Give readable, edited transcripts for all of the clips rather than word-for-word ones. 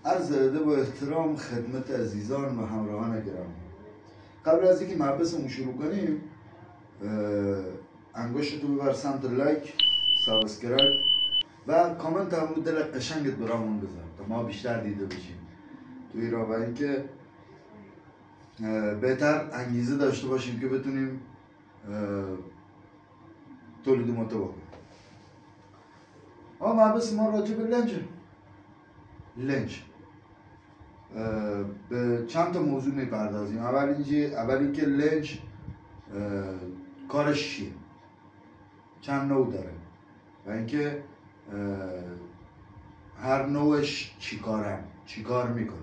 عرض ادب و احترام خدمت عزیزان و همراهان گرامی. قبل از اینکه مبحثمون شروع کنیم انگشتتو ببر سمت لایک، سابسکرایب و کامنت هم دل قشنگت برامون بذار تا ما بیشتر دیده بشیم توی را و اینکه بهتر انگیزه داشته باشیم که بتونیم تولید محتوا کنیم. مبحث ما راجع به لنج به چند تا موضوع میپردازیم. اولی که لنج کارش چیه، چند نوع داره و اینکه هر نوعش چیکار میکنه،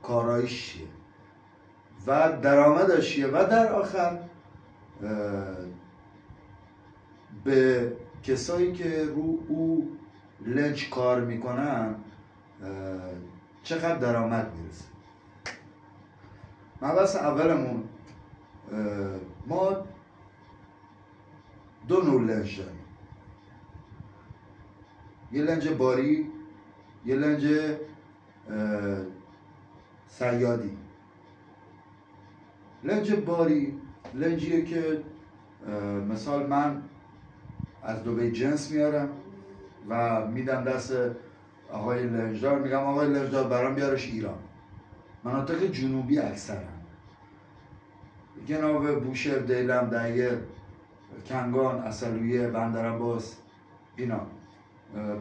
کارایش چیه و درآمدش چیه و در آخر به کسایی که رو او لنج کار میکنن چقدر درآمد میرسه. مبحث اولمون ما دو نوع لنج داریم، یه لنج باری، یه لنج صیادی. لنج باری لنجیه که مثال من از دبی جنس میارم و میدم دست آقای لنجدار، میگم آقای لنجدار برام بیارش ایران، مناطق جنوبی اکثرا، جناب بوشهر، دیلم، دیر، کنگان، اصلویه، بندرعباس، اینا.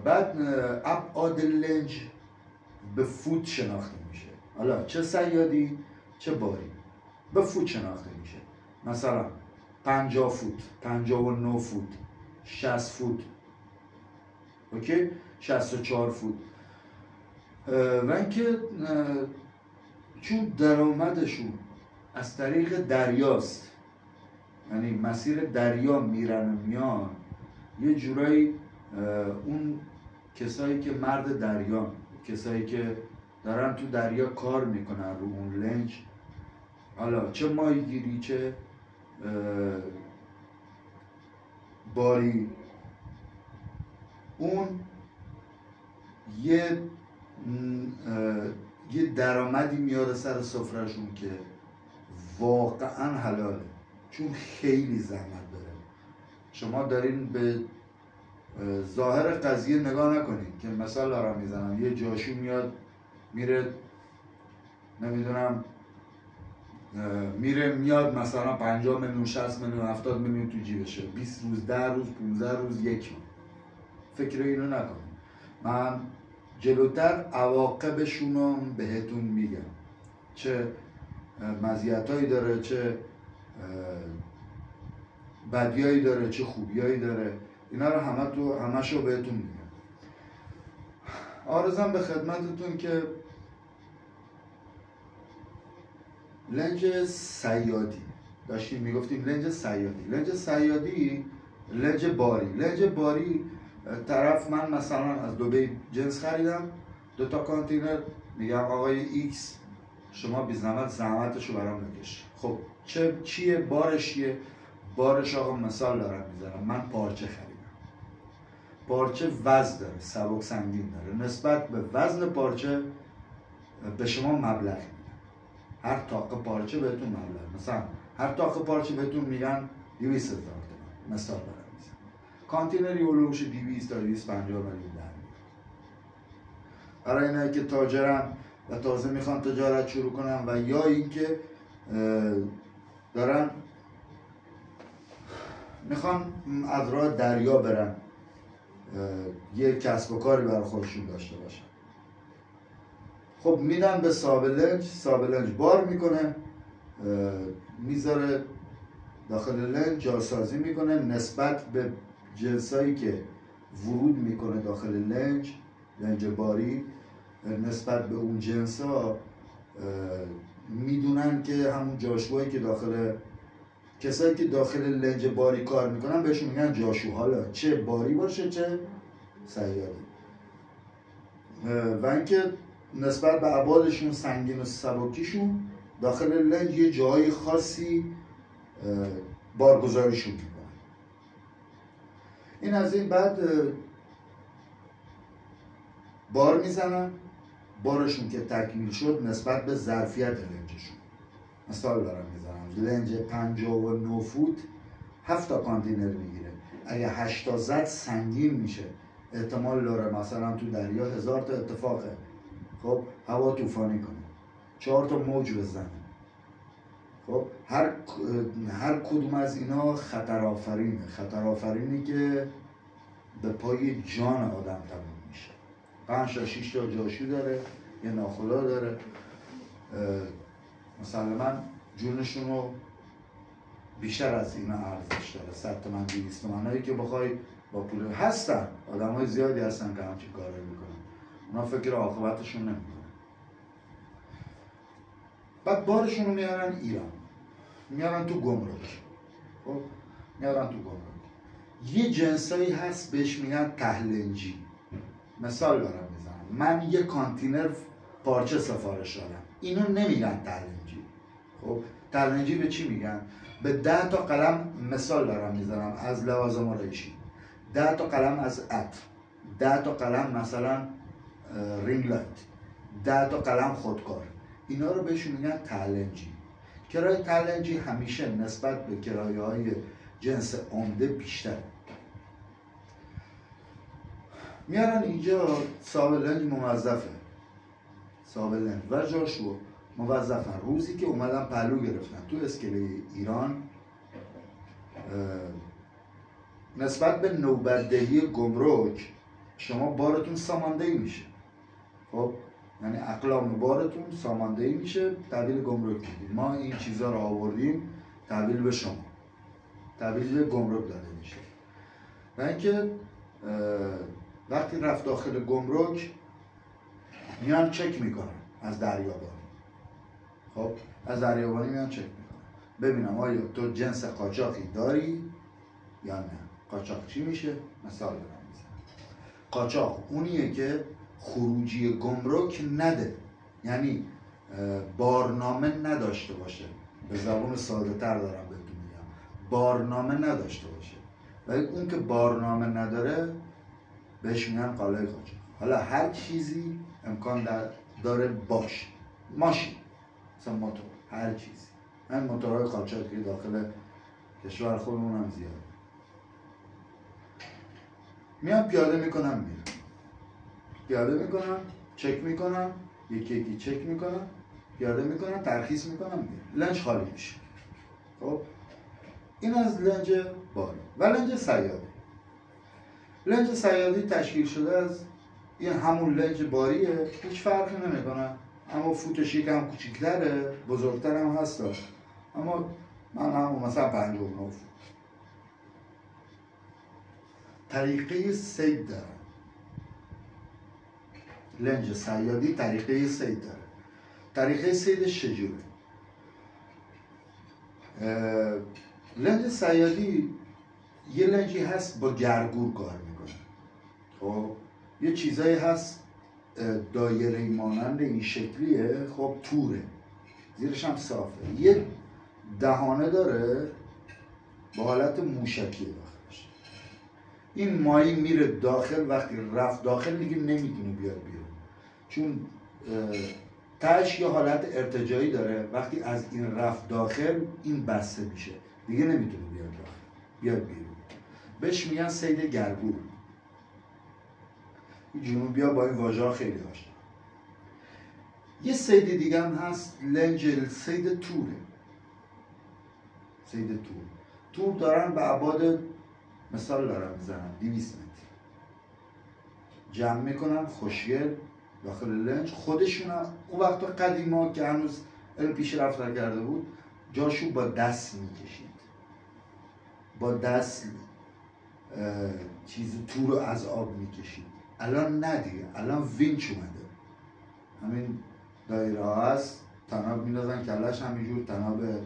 بعد ابعاد لنج به فوت شناخته میشه، حالا چه صیادی چه باری به فوت شناخته میشه. مثلا 50 فوت، 59 فوت، 60 فوت، اوکی، 64 فوت. و اینکه چون درآمدشون از طریق دریاست، یعنی مسیر دریا میرن و میان، یه جورایی اون کسایی که مرد دریان، کسایی که دارن تو دریا کار میکنن رو اون لنج، حالا چه ماهیگیری چه باری، اون یه درآمدی میاره سر سفرهشون که واقعا حلاله، چون خیلی زحمت داره. شما دارین به ظاهر قضیه نگاه نکنید که مثلا دارم میزنم یه جاشو میاد میره نمیدونم میاد مثلا 50 میلیون، 60 میلیون، 70 میلیون تو جیبشه، 20 روز، 10 روز، 15 روز، یک ماه. فکر اینو نکنید. من جلوتر عواقبشونو بهتون میگم، چه مزیتایی داره، چه بدیایی داره، چه خوبیایی داره، اینا رو همشو بهتون میگم. عرضم به خدمتتون که لنج صیادی داشتیم میگفتیم، لنج صیادی، لنج باری طرف من مثلا از دبی جنس خریدم 2 تا کانتینر، میگم آقای ایکس شما بی زحمتشو برام بکش. خب چیه بارش؟ چیه بارش؟ آقا مثال دارم میزنم، من پارچه خریدم، پارچه وزن داره، سبک سنگین داره، نسبت به وزن پارچه به شما مبلغ میدن. هر تاق پارچه بهتون مبلغ، مثلا هر تاق پارچه بهتون میگن 200,000 تومان، مثال دارم میزنم. کانتینری علومش 200 تا 250 میلیون در میاد. برای اینایی که تاجرن و تازه میخوان تجارت شروع کنن و یا اینکه دارن میخوان از راه دریا برن، یه کسب و کاری برای خودشون داشته باشن، خب میدن به صاحب لنج بار میکنه، میذاره داخل لنج، جاسازی میکنه نسبت به جنسایی که ورود میکنه داخل لنج باری، نسبت به اون جنس ها میدونن که همون جاشوهایی که کسایی که داخل لنج باری کار میکنن بهشون میگن جاشو، حالا چه باری باشه چه صیادی. و اینکه نسبت به ابعادشون، سنگین و سبکیشون، داخل لنج یه جای خاصی بارگذاریشون میکنن. این از این. بعد بار میزنن، بارشون که تکمیل شد نسبت به ظرفیت لنجشون. مثال دارم میزنم، لنج 59 فوت 7 تا کانتینر میگیره. اگه 8 تا زد سنگین میشه، احتمال داره مثلا تو دریا 1000 تا اتفاقه، خب هوا طوفانی کنه، 4 تا موج بزنه. خب هر کدوم از اینا خطرآفرینی که به پای جان آدم تموم میشه. 5 تا 6 تا جاشو داره، یه ناخدا داره، مسلما جونشون رو بیشتر از اینا ارزش داره. 100 تومن 200 تومنایی که بخوای با پول هستن، آدمای زیادی هستن که همچین کار میکنن، اونا فکر عاقبتشون نمیکنن. بعد بارشون رو میارن ایران، میارن تو گمرک. خب میارن تو گمرک. یه جنسایی هست بهش میگن تهلنجی. مثال دارم میزنم، من یه کانتینر پارچه سفارش دارم، اینو نمیگن تهلنجی. خب تهلنجی به چی میگن؟ به 10 تا قلم، مثال دارم میزنم از لوازم آرایشی، 10 تا قلم از عطر، 10 تا قلم مثلا رینگ لایت، 10 تا قلم خودکار، اینا رو بهشون میگن تهلنجی. کرایه تهلنجی همیشه نسبت به کرایه های جنس عمده بیشتر. میارن اینجا، صاحب لنج موظفه، صاحب لنج و جاشو موظفن روزی که اومدن پهلو گرفتن تو اسکله ایران، نسبت به نوبتدهی گمرک شما بارتون ساماندهی میشه. خب یعنی اقلام بارتون ساماندهی میشه، تحویل گمرک میدید. ما این چیزا رو آوردیم تحویل به شما، تحویل به گمرک داده میشه. و اینکه وقتی رفت داخل گمرک میان چک میکنن از دریابانی. خب از دریابانی میان چک میکنن ببینم آیا تو جنس قاچاقی داری یا نه. قاچاق چی میشه؟ مثال دارم میزنم. قاچاق اونیه که خروجی گمرک نده، یعنی بارنامه نداشته باشه. به زبان ساده تر دارم بهتون میگم، بارنامه نداشته باشه. ولی اون که بارنامه نداره بهش میگن قاله قاچاق. حالا هر چیزی امکان داره باشه، ماشین مثلا موتور، هر چیزی. من موتورهای قاچاقی داخل کشور خودمون هم زیاده. میان پیاده میکنم، میرم پیاده میکنم، چک میکنم، یکی یکی چک میکنم، پیاده میکنم، ترخیص میکنم، میرم. لنج خالی میشه. خب این از لنج باری. و لنج صیادی، لنج صیادی تشکیل شده از این همون لنج باریه، هیچ فرقی نمیکنه، اما فوتش یکم کوچیک‌تره، بزرگتر هم هست، اما من همون مثلا 59 فوت. طریقه صید داره لنج صیادی، طریقه صید داره. طریقه صیدش چجوره؟ لنج صیادی یه لنجی هست با گرگور کار میکنه. خب یه چیزایی هست دایره مانند این شکلیه، خب توره، زیرش هم صافه، یه دهانه داره با حالت موشکی داخلش. این ماهی میره داخل، وقتی رفت داخل دیگه نمیتونه بیاد بیرون، چون تهش یه حالت ارتجاعی داره. وقتی از این رفت داخل این بسته میشه، دیگه نمیتونه بیاد داخل، بیاد بیرون. بهش میگن صید گرگور. جنوبیا با این واژه ها خیلی آشنا. یه صید دیگه هم هست، لنج صید توره. صید تور دارن به ابعاد، مثال دارم میزنم، 200 متر جمع میکنن خوشگل داخل لنج. خودشون هم اون وقتا قدیما که هنوز علم پیشرفت نکرده بود، جاشو با دست میکشید، با دست چیز تور رو از آب میکشید. الان نه دیگه، الان وینچ اومده، همین دایره ها هست، تناب میندازن کلش همینجور،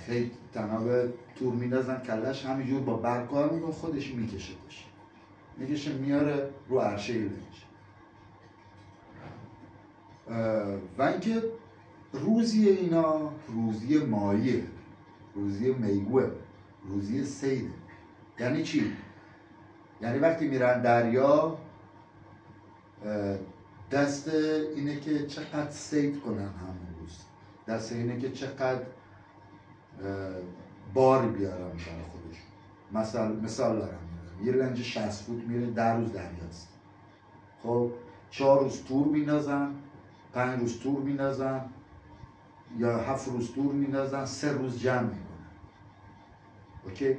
خیلی تناب تور میندازن کلش همینجور با برکار میکن، خودش میکشه میاره رو عرشه لنج. و اینکه روزی اینا روزی ماهیه، روزی میگوه، روزی صیده. یعنی چی؟ یعنی وقتی میرن دریا دست اینه که چقدر صید کنن همون روز، دست اینه که چقدر بار بیارن برای خودشون. مثال دارم میزنم، یه لنج 60 فوت میره 10 روز دریاست، خب 4 روز تور میندازن، 5 روز تور میندازن یا 7 روز تور میندازن، 3 روز جمع میکنن. اوکی؟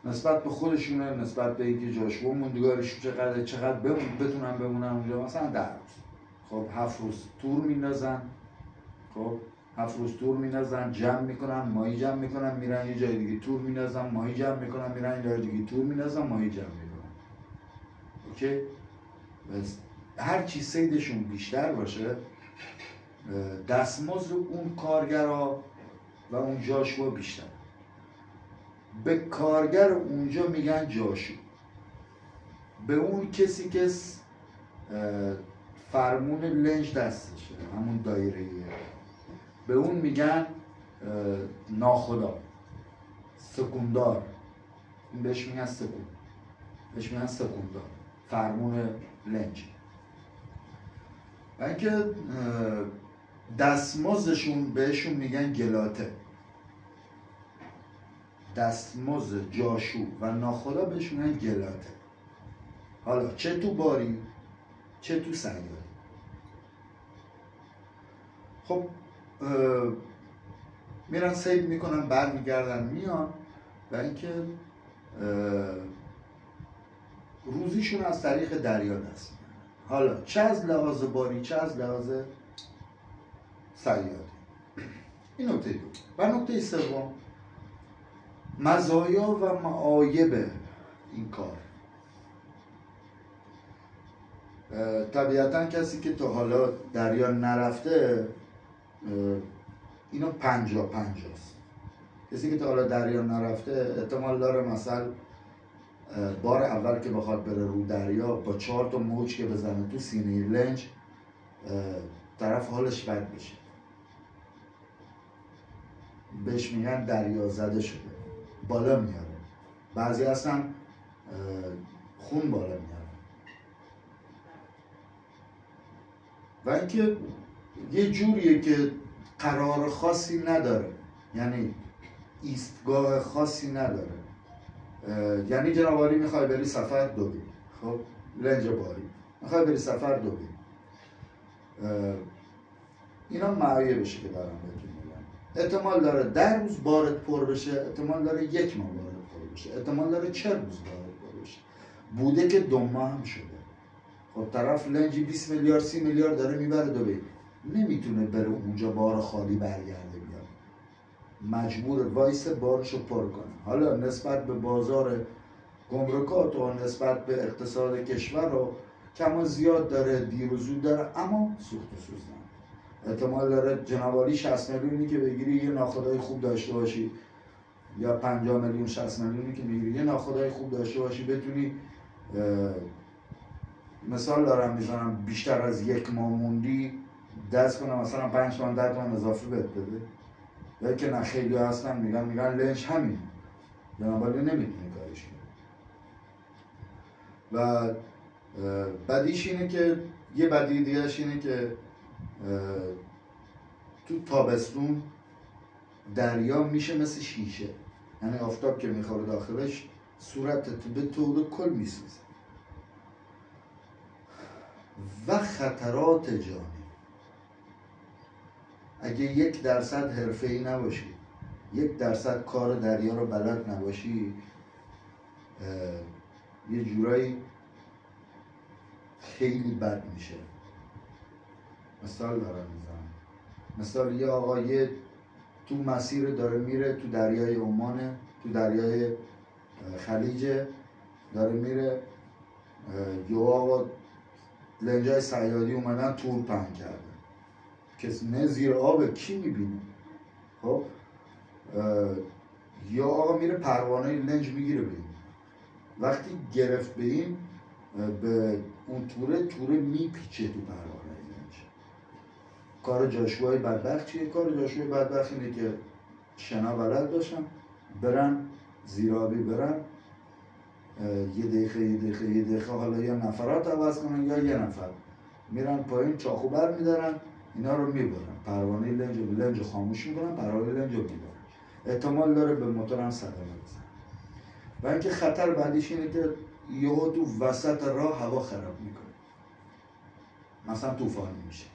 نسبت به خودشونه، نسبت به اینکه جاشوا موندگارشون چقدر بتونن بمونن اونجا، مثلا 10 روز. خب 7 روز تور میندازن، خب 7 روز تور میندازن، جمع میکنن، ماهی جمع میکنن، میرن یه جای دیگه تور میندازن، ماهی جمع میکنن، میرن یه جای دیگه تور میندازن، ماهی جمع میکنن. اوکی؟ بس هر چی صیدشون بیشتر باشه، دستمزد اون کارگرها و اون جاشوا بیشتر. به کارگر اونجا میگن جاشو، به اون کسی که فرمون لنج دستشه، همون دایره‌ایه، به اون میگن ناخدا، سکوندار. این بهش میگن سکوندار، فرمون لنج. و اینکه دستمزدشون بهشون میگن گلاته. دستمزد جاشو و ناخدا بهشون میگن گلاته. حالا چه تو باری چه تو صیادی. خب میرن صید میکنن، برمیگردن میان و اینکه روزیشون از طریق دریا دست میارن. حالا چه از لحاظ باری چه از لحاظ صیادی. این نکته دو. و نکته سوم، مزایا و معایب این کار. طبیعتا کسی که تا حالا دریا نرفته اینو 50-50 است. کسی که تا حالا دریا نرفته احتمال داره مثلا بار اول که بخواد بره رو دریا با 4 تا موج که بزنه تو سینه لنج، طرف حالش بد بشه، بهش میگن دریا زده شده، بالا میاره. بعضی هستن خون بالا میاره. و اینکه یه جوریه که قرار خاصی نداره، یعنی ایستگاه خاصی نداره. یعنی جناب عالی میخوای بری سفر دوبی، خب لنج باری میخوای بری سفر دوبی، اینا معایبشه که دارم بهتون میگم. احتمال داره 10 روز بارت پر بشه، احتمال داره 1 ماه بارت پر بشه، احتمال داره 40 روز بارت پر بشه. بوده که 2 ماه هم شده. خب طرف لنجی 20 میلیارد 30 میلیارد داره میبره دبی، نمیتونه بره اونجا بار خالی برگرده بیاد، مجبور وایس بارشو پر کنه. حالا نسبت به بازار گمرکات و نسبت به اقتصاد کشور رو کم و زیاد داره، دیر و زود داره، اما سوخت و سوز نه. احتمال داره جناب عالی 60 میلیونی که بگیری یه ناخدای خوب داشته باشی، یا 50 میلیون 60 میلیونی که میگیری یه ناخدای خوب داشته باشی، بتونی مثال دارم میزنم بیشتر از 1 ماه موندی دست کنم مثلا 5 تومن 10 تومن اضافه بده. یا که نه خیلی هستن میگن لنج همین، جناب عالی نمیتونه کارش کنه. و بدیش اینه که یه بدی دیگهش اینه که تو تابستون دریا میشه مثل شیشه، یعنی آفتاب که میخوره داخلش صورتت به طور کل میسوزه. و خطرات جانی، اگه 1% حرفه‌ای نباشی، 1% کار دریا رو بلد نباشی، یه جورایی خیلی بد میشه. مثال دارم میزنم، مثال یه آقای تو مسیر داره میره تو دریای عمانه، تو دریای خلیجه داره میره، یه آقا لنجای صیادی اومدن تور پهن کرده، کسی نه زیر آب کی میبینه. خب یا آقا میره پروانه لنج میگیره به این، وقتی گرفت به این به اون توره میپیچه تو پروانه لنج. کار جاشوهای بدبخت چیه؟ کار جاشوهای بدبخت اینه که شنا بلد باشن، برن زیرابی، برن یه دقیقه حالا یا نفرات عوض کنن یا یه نفر میرن پایین چاقو بر میدارن اینا رو میبرن، پروانه لنج خاموش میکنن، پروانه لنج رو میبرن. احتمال داره به موتور هم صدمه بزنن. و اینکه خطر بعدیش اینه که یهو تو وسط راه هوا خراب میکنه، مثلا طوفانی میشه.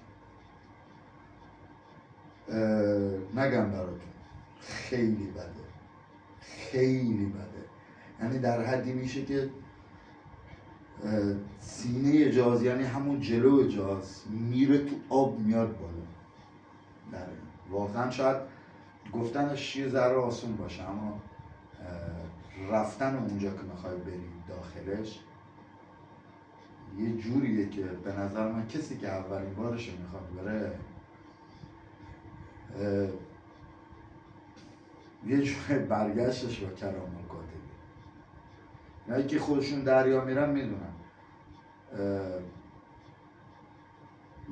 نگم براتون خیلی بده. یعنی در حدی میشه که سینه جاز، یعنی همون جلو جاز میره تو آب میاد بالا. واقعا شاید گفتنش یه ذره آسون باشه، اما رفتن اونجا که میخوای بری داخلش یه جوریه که به نظر من کسی که اولین بارش میخواد بره یه جوری برگشتش با کلام الکاتبی. اینایی که خودشون دریا میرن میدونن،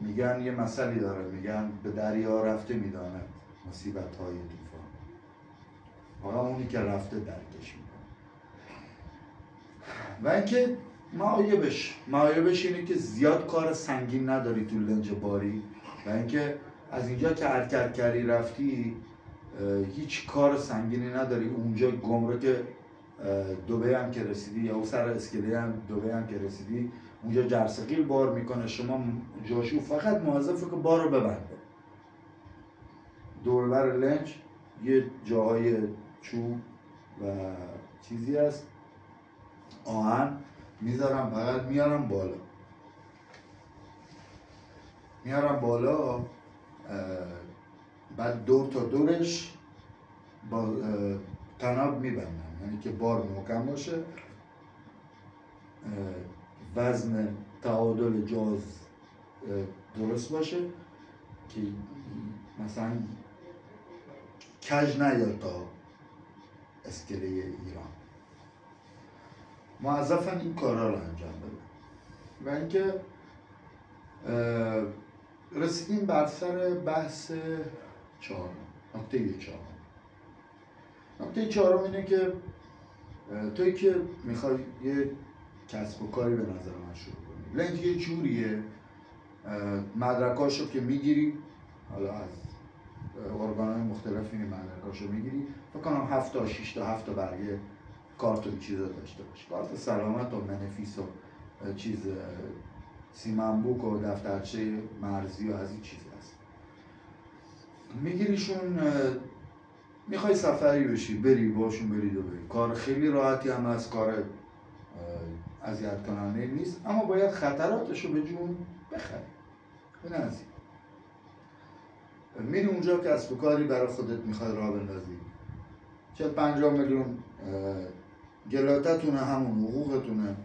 میگن یه مثلی داره، میگن به دریا رفته میداند مصیبت های طوفان، واقعا اونی که رفته درکش میکنه. و اینکه معایبش اینه که زیاد کار سنگین نداری تو لنج باری، و اینکه از اینجا که حرکت کردی رفتی هیچ کار سنگینی نداری. اونجا گمرک دبی هم که رسیدی یا اون سر اسکله هم دبی هم که رسیدی، اونجا جرثقیل بار میکنه، شما جاشو فقط موظفه که بار رو ببنده. دوربر لنج یه جاهای چوب و چیزی هست، آهن میذارم فقط میارم بالا، بعد دور تا دورش با تناب میبندم، یعنی که بار محکم باشه، وزن تعادل جاز درست باشه که مثلا کج نیاد تا اسکله ایران. موظفن این کارا رو انجام بدن. و اینکه رسیدیم بر سر بحث چهارم. نکته چهارم اینه که توی که میخوای یه کسب و کاری به نظر من شروع کنی، لنج یه جوریه، مدرکاشو که میگیری، حالا از ارگان‌های مختلف این مدرکاشو میگیری، فکر کنم 7 تا 6 تا 7 تا برگه کارت و چیزا داشته باشه، کارت سلامت و منفیس و چیز سیمنبوک و دفترچه مرزی و از این چیز هست. میگیریشون، میخوای سفری بشی بری باشون برید و برید. کار خیلی راحتی هم از کار اذیت کننده نیست، اما باید خطراتشو به جون بخری. بنازی میری اونجا کسب و کاری برای خودت میخوای راه بندازی، 40-50 میلیون گلاتتونه، همون حقوقتونه.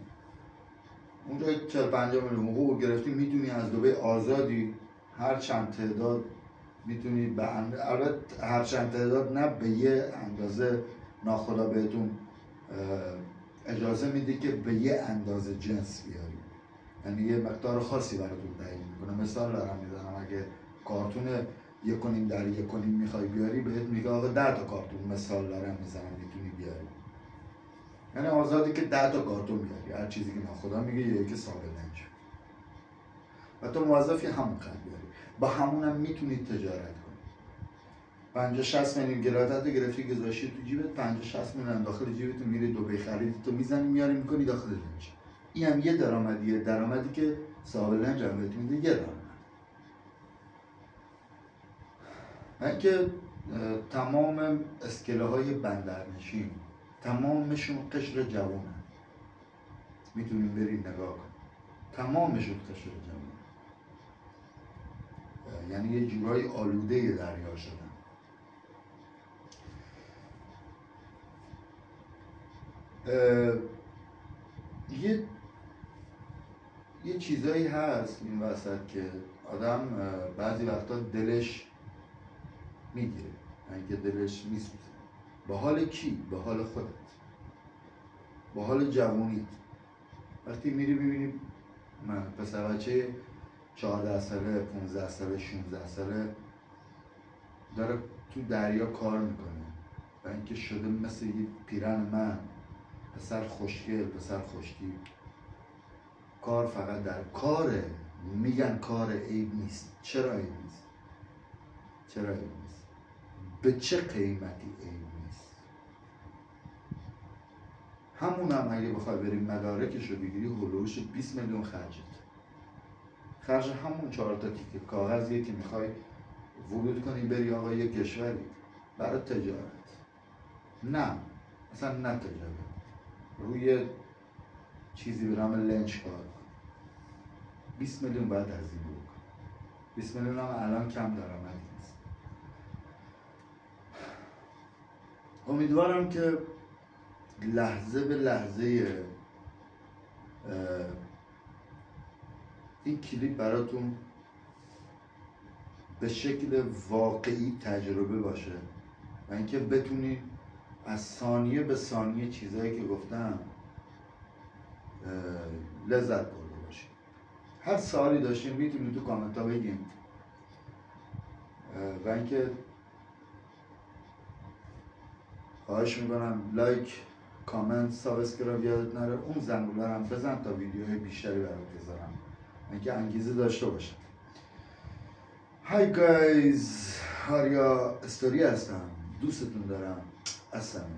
اونجا 40-50 میلیون حقوق گرفتی، میتونی از دبی آزادی هر چند تعداد میتونی البته هر چند تعداد نه، به یه اندازه ناخدا بهتون اجازه میده که به یه اندازه جنس بیاری، یعنی یه مقدار خاصی براتون تعیین میکنه. مثال دارم میزنم، اگه کارتون 1.5 در 1.5 میخوای بیاری، بهت میگه آقا 10 تا کارتون، مثال دارم میزنم، میتونی بیاری. یعنی آزادی که 10 تا کارتون بیاری، هر چیزی که ناخدا میگه، یکی ثابت نمیشه و تو موظفی همون قدر بیاری. با همونم میتونید تجارت کنید. 50-60 میلیون گلاتت گرفتی گذاشتی تو جیبت، 50-60 میلیون داخل جیبت، میری دبی خریدی، تو میزنی میاری میکنی داخل لنج. این هم یه درآمدی که صاحب لنج هم بهت میده، یه درآمد. اینکه تمام اسکله های بندرنشین تمامشون قشر جوانن، میتونیم برید نگاه کنید، تمامشون قشر جوانن، یعنی یه جورای آلوده دریا شدن. یه چیزایی هست این وسط که آدم بعضی وقتا دلش میگیره، اینکه دلش میسوزه. با حال کی؟ با حال خودت، با حال جوونیت. وقتی میری ببینی پسر بچه 14 ساله، 15 ساله، 16 ساله داره تو دریا کار میکنه و اینکه شده مثل یه پیرن من پسر خوشگل، پسر خوشتیپ. کار فقط در کاره. میگن کار عیب نیست. چرا عیب نیست؟ چرا عیب نیست؟ به چه قیمتی عیب نیست؟ همون هم اگه بخوای بریم مدارکش رو بگیری هلوش 20 میلیون خرج همون 4 تا تیکه کاغذیه که میخوای ورود کنی بری آقا یک کشوری برای تجارت. نه اصلا نه تجارت، روی چیزی به نام لنچ کار کن. 20 میلیون باید هزینه بکن. 20 میلیون هم الان کم درآمدی نیست. امیدوارم که لحظه به لحظه این کلیپ براتون به شکل واقعی تجربه باشه و اینکه بتونید از ثانیه به ثانیه چیزایی که گفتم لذت برده باشید. هر سوالی داشتین میتونید تو کامنت ها بگین و اینکه خواهش میکنم لایک، کامنت، سابسکرایب یادت نره، اون زنگوله هم بزن تا ویدیوهای بیشتری برات بذارم اینکه انگیزه داشته باشم. های گایز، آریا استوری هستم، دوستتون دارم. السلام.